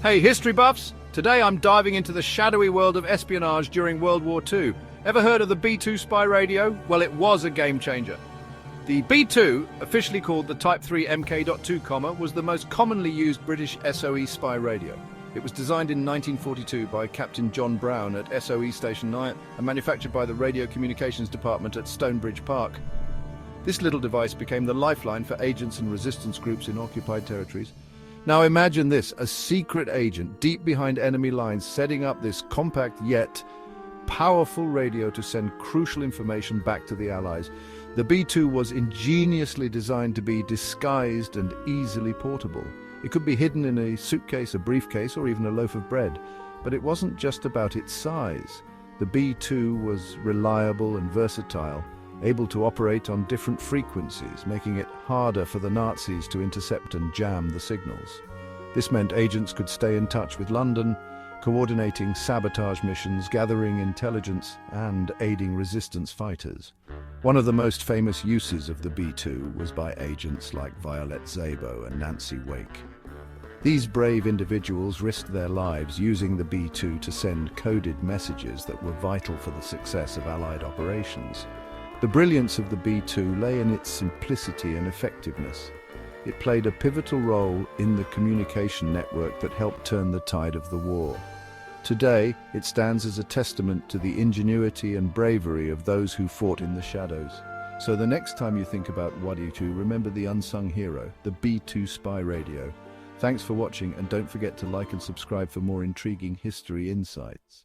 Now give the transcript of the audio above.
Hey, history buffs! Today I'm diving into the shadowy world of espionage during World War II. Ever heard of the B-2 spy radio? Well, it was a game changer. The B-2, officially called the Type 3 Mk.2, was the most commonly used British SOE spy radio. It was designed in 1942 by Captain John Brown at SOE Station 9 and manufactured by the Radio Communications Department at Stonebridge Park. This little device became the lifeline for agents and resistance groups in occupied territories. Now imagine this, a secret agent deep behind enemy lines setting up this compact yet powerful radio to send crucial information back to the Allies. The B-2 was ingeniously designed to be disguised and easily portable. It could be hidden in a suitcase, a briefcase, or even a loaf of bread. But it wasn't just about its size. The B-2 was reliable and versatile, able to operate on different frequencies, making it harder for the Nazis to intercept and jam the signals. This meant agents could stay in touch with London, coordinating sabotage missions, gathering intelligence, and aiding resistance fighters. One of the most famous uses of the B-2 was by agents like Violet Szabo and Nancy Wake. These brave individuals risked their lives using the B-2 to send coded messages that were vital for the success of Allied operations. The brilliance of the B-2 lay in its simplicity and effectiveness. It played a pivotal role in the communication network that helped turn the tide of the war. Today, it stands as a testament to the ingenuity and bravery of those who fought in the shadows. So the next time you think about WWII, remember the unsung hero, the B-2 spy radio. Thanks for watching, and don't forget to like and subscribe for more intriguing history insights.